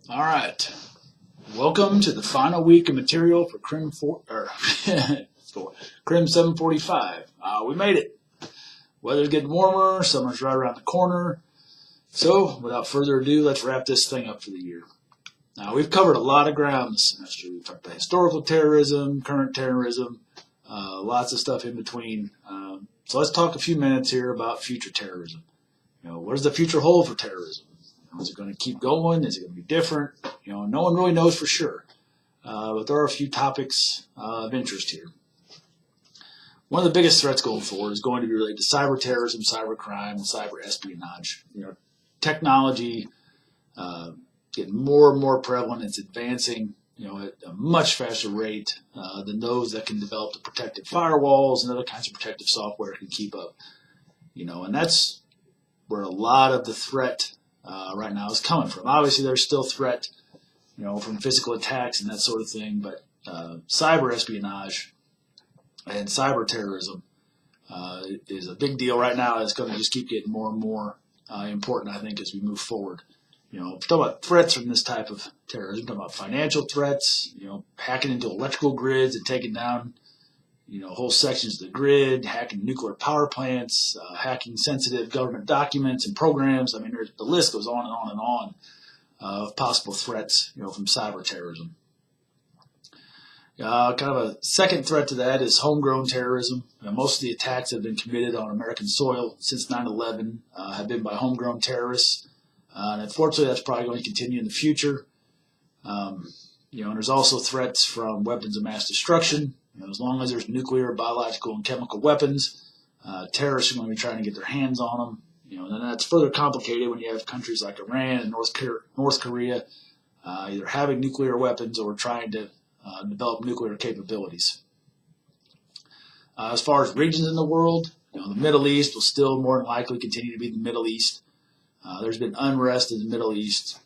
All right. Welcome to the final week of material for Crim Crim 745. We made it. Weather's getting warmer. Summer's right around the corner. So, without further ado, let's wrap this thing up for the year. Now, we've covered a lot of ground this semester. We've talked about historical terrorism, current terrorism, lots of stuff in between. So let's talk a few minutes here about future terrorism. What does the future hold for terrorism? Is it going to keep going? Is it going to be different? No one really knows for sure. But there are a few topics of interest here. One of the biggest threats going forward is going to be related to cyber terrorism, cyber crime, and cyber espionage. Technology getting more and more prevalent. It's advancing, at a much faster rate than those that can develop the protective firewalls and other kinds of protective software can keep up. And that's where a lot of the threat right now is coming from. Obviously, there's still threat, from physical attacks and that sort of thing, but cyber espionage and cyber terrorism is a big deal right now. It's going to just keep getting more and more important, I think, as we move forward. If we're talking about threats from this type of terrorism, we're talking about financial threats, hacking into electrical grids and taking down, whole sections of the grid, hacking nuclear power plants, hacking sensitive government documents and programs. I mean, the list goes on and on and on of possible threats, from cyber terrorism. Kind of a second threat to that is homegrown terrorism. Most of the attacks that have been committed on American soil since 9/11 have been by homegrown terrorists. And unfortunately, that's probably going to continue in the future. And there's also threats from weapons of mass destruction. As long as there's nuclear, biological, and chemical weapons, terrorists are going to be trying to get their hands on them. And then that's further complicated when you have countries like Iran and North Korea either having nuclear weapons or trying to develop nuclear capabilities. As far as regions in the world, the Middle East will still more than likely continue to be the Middle East. There's been unrest in the Middle East,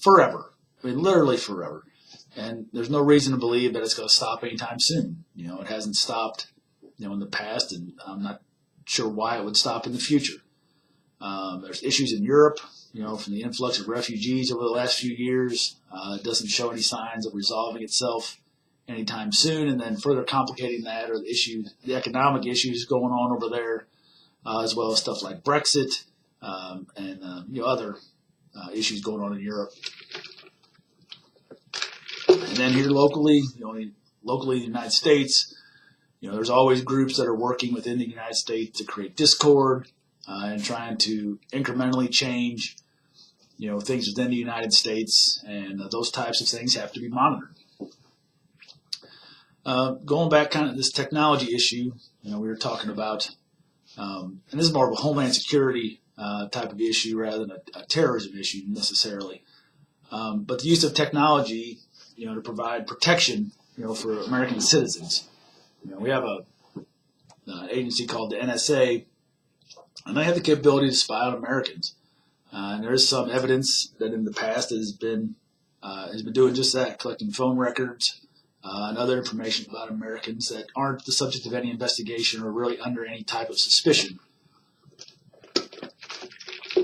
forever. I mean, literally forever. And there's no reason to believe that it's going to stop anytime soon. It hasn't stopped, in the past, and I'm not sure why it would stop in the future. There's issues in Europe, from the influx of refugees over the last few years. It doesn't show any signs of resolving itself anytime soon. And then further complicating that are the economic issues going on over there, as well as stuff like Brexit and other issues going on in Europe. And then here locally, locally in the United States, there's always groups that are working within the United States to create discord and trying to incrementally change, things within the United States, and those types of things have to be monitored. Going back kind of this technology issue, we were talking about, and this is more of a homeland security type of issue rather than a terrorism issue necessarily. But the use of technology, to provide protection, for American citizens. We have an agency called the NSA, and they have the capability to spy on Americans. And there is some evidence that in the past it has been doing just that, collecting phone records and other information about Americans that aren't the subject of any investigation or really under any type of suspicion.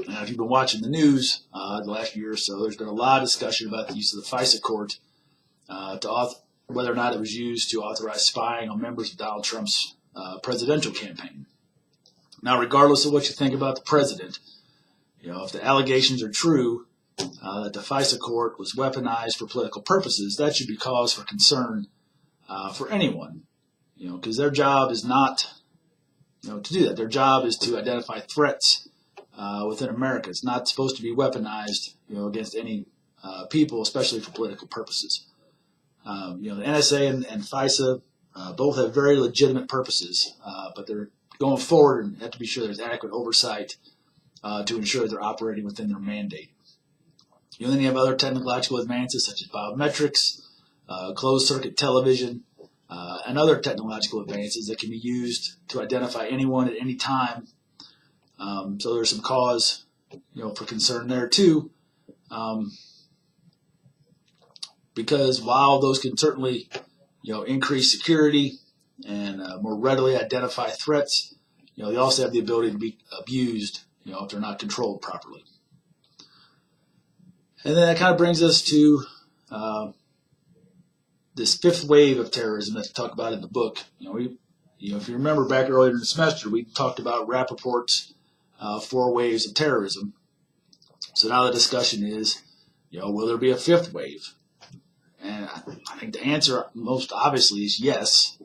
Now, if you've been watching the news the last year or so, there's been a lot of discussion about the use of the FISA court whether or not it was used to authorize spying on members of Donald Trump's presidential campaign. Now, regardless of what you think about the president, if the allegations are true that the FISA court was weaponized for political purposes, that should be cause for concern for anyone, because their job is not, to do that. Their job is to identify threats within America. It's not supposed to be weaponized, against any people, especially for political purposes. The NSA and FISA both have very legitimate purposes, but they're going forward and have to be sure there's adequate oversight to ensure they're operating within their mandate. Then you have other technological advances such as biometrics, closed-circuit television, and other technological advances that can be used to identify anyone at any time. So there's some cause, for concern there too. Because while those can certainly, increase security and more readily identify threats, they also have the ability to be abused, if they're not controlled properly. And then that kind of brings us to this fifth wave of terrorism that we talk about in the book. If you remember back earlier in the semester, we talked about Rappaport's 4 waves of terrorism. So now the discussion is, will there be a fifth wave? And I think the answer most obviously is yes.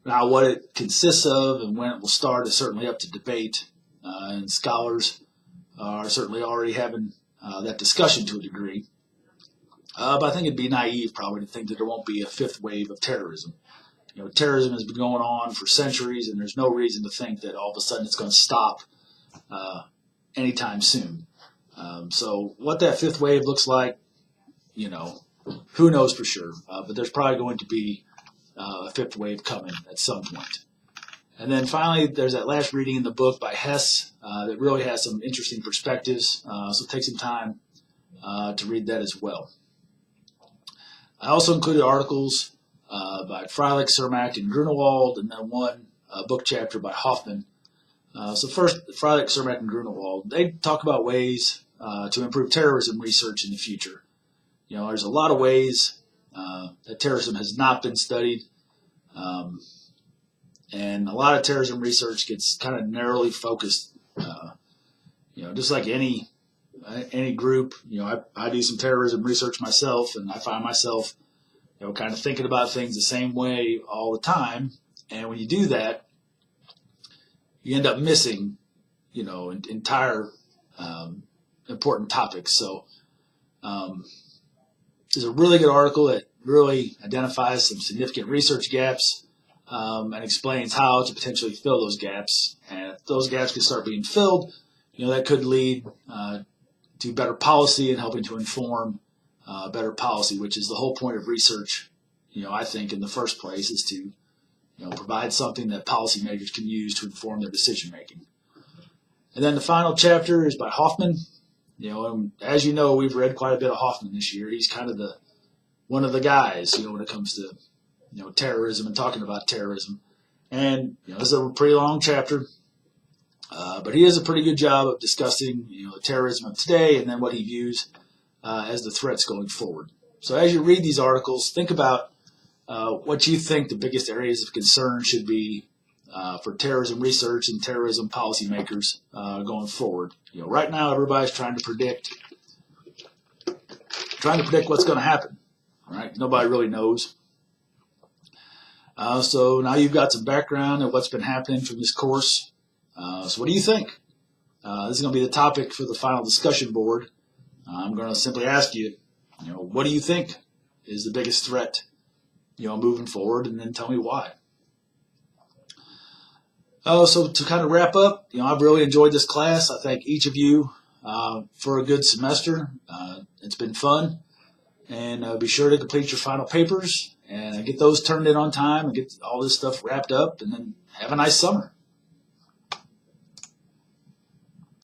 Now what it consists of and when it will start is certainly up to debate. And scholars are certainly already having that discussion to a degree. But I think it'd be naive probably to think that there won't be a fifth wave of terrorism. Terrorism has been going on for centuries, and there's no reason to think that all of a sudden it's going to stop anytime soon. So what that fifth wave looks like, who knows for sure. But there's probably going to be a fifth wave coming at some point. And then finally, there's that last reading in the book by Hess that really has some interesting perspectives. So take some time to read that as well. I also included articles by Freilich, Cermak, and Grunewald, and then one book chapter by Hoffman. So first, Freilich, Cermak, and Grunewald, they talk about ways to improve terrorism research in the future. There's a lot of ways that terrorism has not been studied, and a lot of terrorism research gets kind of narrowly focused. Just like any group, I do some terrorism research myself, and I find myself, kind of thinking about things the same way all the time. And when you do that, you end up missing, entire important topics. So there's a really good article that really identifies some significant research gaps and explains how to potentially fill those gaps. And if those gaps can start being filled, that could lead to better policy and helping to inform better policy, which is the whole point of research, I think in the first place, is to provide something that policymakers can use to inform their decision making. And then the final chapter is by Hoffman. And as you know, we've read quite a bit of Hoffman this year. He's kind of one of the guys, when it comes to terrorism and talking about terrorism. And this is a pretty long chapter. But he does a pretty good job of discussing, the terrorism of today and then what he views as the threats going forward. So as you read these articles, think about what you think the biggest areas of concern should be for terrorism research and terrorism policymakers going forward. Right now everybody's trying to predict what's going to happen. Right? Nobody really knows. So now you've got some background on what's been happening from this course. So what do you think? This is going to be the topic for the final discussion board. I'm going to simply ask you, what do you think is the biggest threat, moving forward, and then tell me why. So to kind of wrap up, I've really enjoyed this class. I thank each of you for a good semester. It's been fun. And be sure to complete your final papers and get those turned in on time and get all this stuff wrapped up, and then have a nice summer.